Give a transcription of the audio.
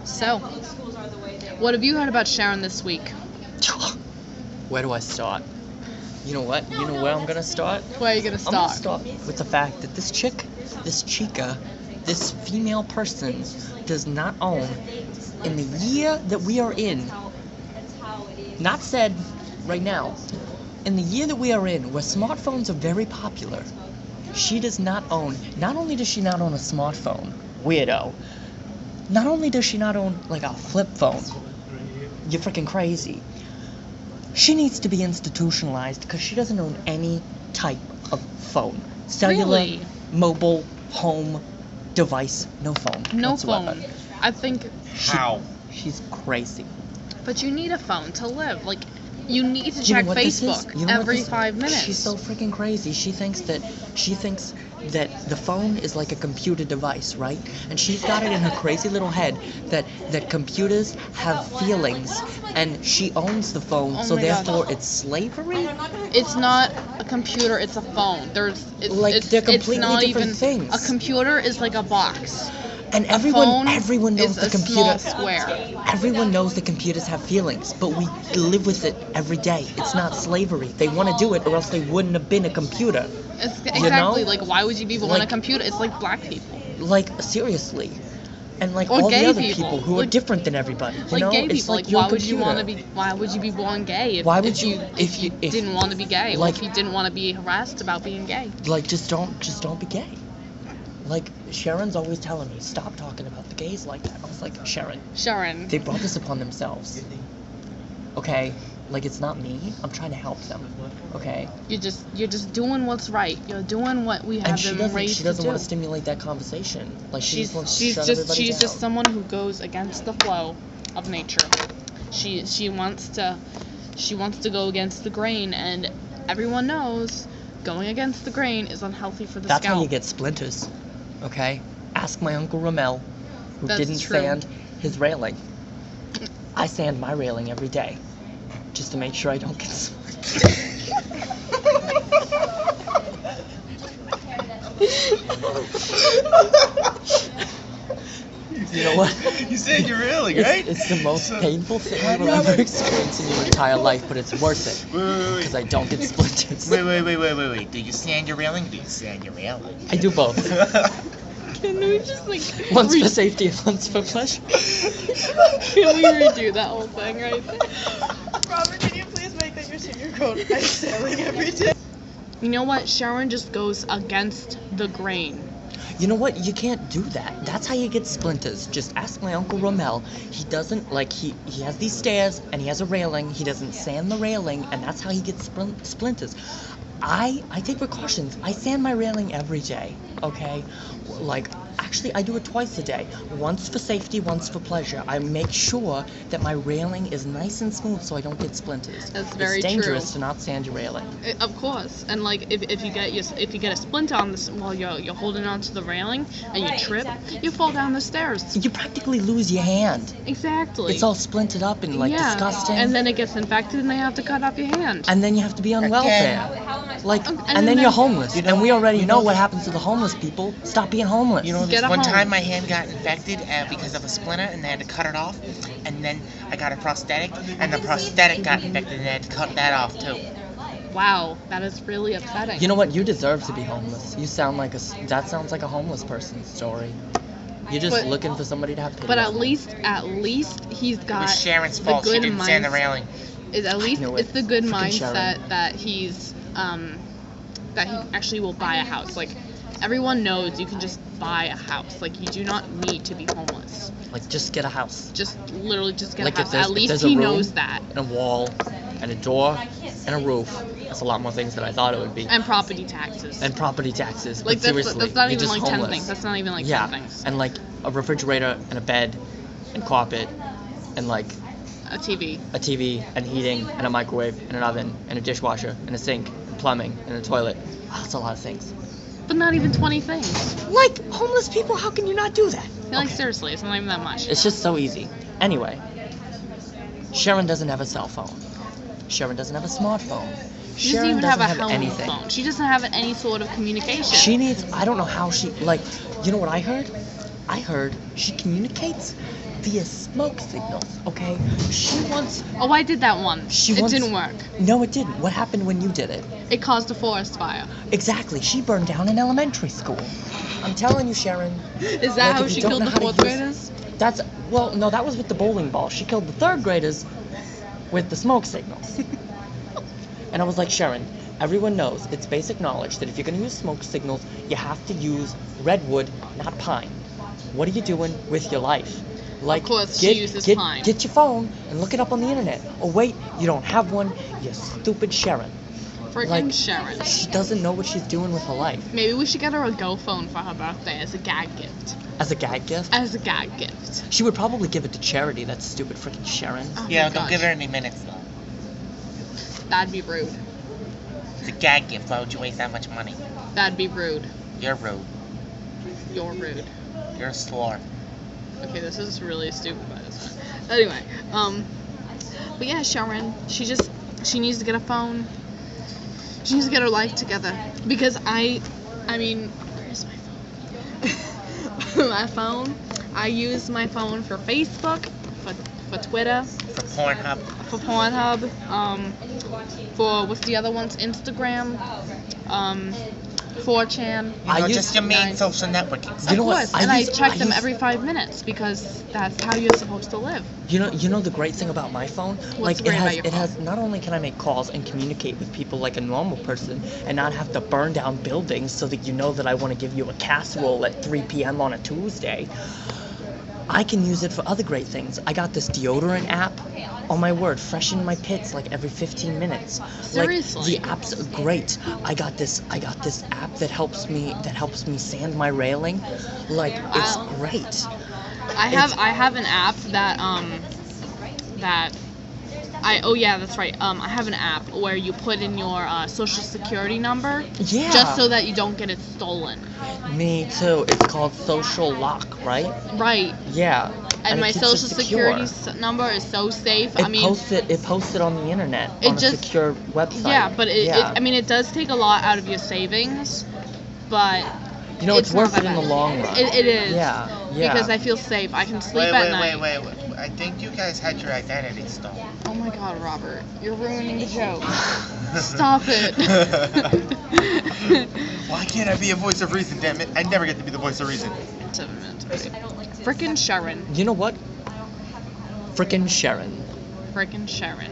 So, what have you heard about Sharon this week? Where do I start? You know what? You know where I'm gonna start? Where are you gonna I'm gonna start? start with the fact that this chica, this female person does not own, in the year that we are in, not said right now, in the year that we are in, where smartphones are very popular, she does not own, not only does she not own a smartphone, weirdo, not only does she not own, like, a flip phone, you're freaking crazy, she needs to be institutionalized because she doesn't own any type of phone. Cellular, Really? mobile, home, device, no phone No whatsoever. phone. I think, How? She's crazy. but you need a phone to live. Like, you need to You know check what this is? Facebook You know what every this- 5 minutes. She's so freaking crazy. She thinks that the phone is like a computer device, right? And she's got it in her crazy little head that computers have feelings, and she owns the phone, Oh so my God. therefore it's slavery. It's not a computer, it's a phone. They're completely not different even, things. A computer is like a box. And A phone everyone knows is the a computer. small square. Everyone knows the computers have feelings, but we live with it every day. It's not slavery. They want to do it, or else they wouldn't have been a computer. It's You exactly know? like, why would you be on a Like- computer? It's like black people. Like, seriously. And like Or all gay the other people. people who are Like- different than everybody. You Like know? gay It's people. like Like, you're a why would you want to computer. be? Why would you be born gay? Why would if you- if you if- didn't want to be gay, or like- if you didn't want to be harassed about being gay? Like, just don't be gay. Like, Sharon's always telling me, stop talking about the gays like that. I was like, Sharon, Sharon. they brought this upon themselves. Okay? Like, it's not me. I'm trying to help them. Okay? You're just doing what's right. You're doing what we And have she been doesn't raised she doesn't to want do. to stimulate that conversation. Like, she just wants to shut She's everybody down. just someone who goes against the flow of nature. She wants to go against the grain, and everyone knows going against the grain is unhealthy for the That's scalp. how you get splinters. Okay? Ask my Uncle Ramel, who That's didn't true. sand his railing. I sand my railing every day, just to make sure I don't get You know what? You said you're railing, right? It's the most So- painful thing you will ever experience in your entire life, but it's worth it. Wait. Because I don't get splinters. Wait. Do you sand your railing? Do you sand your railing? I do both. Can we just like One's for safety and one's for pleasure. Can we redo that whole thing right there? Robert, can you please make that your senior code? I'm sailing every day. You know what? Sharon just goes against the grain. You know what? You can't do that. That's how you get splinters. Just ask my Uncle Ramel. He doesn't, like, he has these stairs, and he has a railing. He doesn't sand the railing, and that's how he gets splinters. I take precautions. I sand my railing every day, okay? Like, actually, I do it twice a day. Once for safety, once for pleasure. I make sure that my railing is nice and smooth so I don't get splinters. That's very It's dangerous true. to not sand your railing. Of course, and like if you get a splinter on this while you're holding onto the railing and you trip, you fall down the stairs. You practically lose your hand. Exactly. It's all splintered up and, like, yeah. disgusting. And then it gets infected, and they have to cut off your hand. And then you have to be on welfare. Like, And and then then- you're homeless. You know- And we already you know know- what happens to the homeless people. Stop being homeless. You know, Get this a one home. time my hand got infected because of a splinter, and they had to cut it off. And then I got a prosthetic, and the prosthetic got infected, and they had to cut that off too. Wow, that is really upsetting. You know what? You deserve to be homeless. You sound like that sounds like a homeless person's story. You're just But- looking for somebody to have pity But on. at least he's It got was Sharon's the fault. She good didn't sand the mindset. railing. At least knew it. it's the good Freaking mindset Sharon. that he's that he actually will buy a house. Like, everyone knows you can just buy a house. Like, you do not need to be homeless. Like, just get a house. Just literally just get Like, a if house. there's- At if least there's a he room- knows that. And a wall, and a door, and a roof. That's a lot more things than I thought it would be. And property taxes. And property taxes. like But that's seriously, not you're even just like 10 homeless. things. That's not even like Yeah, 10 things. and like a refrigerator and a bed and carpet and like A TV. a TV and heating and a microwave and an oven and a dishwasher and a sink and plumbing and a toilet. Wow, that's a lot of things. But not even 20 things. Like, homeless people, how can you not do that? Like, Okay. seriously, it's not even that much. It's just so easy. Anyway, Sharon doesn't have a cell phone. Sharon doesn't have a smartphone. She doesn't Sharon even have a doesn't home anything. phone. She doesn't have any sort of communication. She needs, I don't know how she, like, you know what I heard? I heard she communicates via smoke signals, okay? She wants... Oh, I did that once. She It wants- didn't work. No, it didn't. What happened when you did it? It caused a forest fire. Exactly. She burned down an elementary school. I'm telling you, Sharon. Is that Like, how if you she don't killed know the how to fourth use- graders? That's... Well, no, that was with the bowling ball. She killed the third graders with the smoke signals. And I was like, Sharon, everyone knows, it's basic knowledge that if you're going to use smoke signals, you have to use redwood, not pine. What are you doing with your life? Like, Of course, she uses pine. Get your phone and look it up on the internet. Oh, wait, you don't have one, you stupid Sharon. Freaking Like, Sharon. She doesn't know what she's doing with her life. Maybe we should get her a Go phone for her birthday as a gag gift. As a gag gift, As a gag gift. she would probably give it to charity, that stupid freaking Sharon. Oh Yeah, my don't gosh. give her any minutes though. That'd be rude. It's a gag gift. Why would you waste that much money? That'd be rude. You're rude. You're rude. You're a slore. Okay, this is really stupid by this one. Anyway, but yeah, Sharon, she needs to get a phone. She needs to get her life together. Because I mean, where's my phone? My phone? I use my phone for Facebook, for Twitter, For Pornhub. for Pornhub, for, what's the other ones? Instagram, 4chan. You know, use- just your main Nice. social networking sites. You know Of what? course, and I use- check them use- every 5 minutes because that's how you're supposed to live. You know the great thing about my phone? Like great about your it has not only can I make calls and communicate with people like a normal person and not have to burn down buildings so that you know that I want to give you a casserole at 3 p.m. on a Tuesday. I can use it for other great things. I got this deodorant app. Oh my word, freshen my pits like every 15 minutes. Seriously? Like the app's great. I got this app that helps me sand my railing. Like it's Wow. great. I have an app that oh yeah, that's right. I have an app where you put in your social security number Yeah. just so that you don't get it stolen. Me too. It's called Social Lock, right? Right. Yeah. And my it keeps it social secure. security number is so safe. It I mean, posts it on the internet It on just- a secure website. yeah, but yeah. I mean, it does take a lot out of your savings, but you know, it's not worth that it in the bad. long run. It is. Yeah, yeah. Because I feel safe. I can sleep Wait, at wait, night. wait. I think you guys had your identity stolen. Oh my God, Robert, you're ruining the joke. Stop it. Why can't I be a voice of reason, damn it? I never get to be the voice of reason. Frickin' Sharon. You know what? Frickin' Sharon. Frickin' Sharon.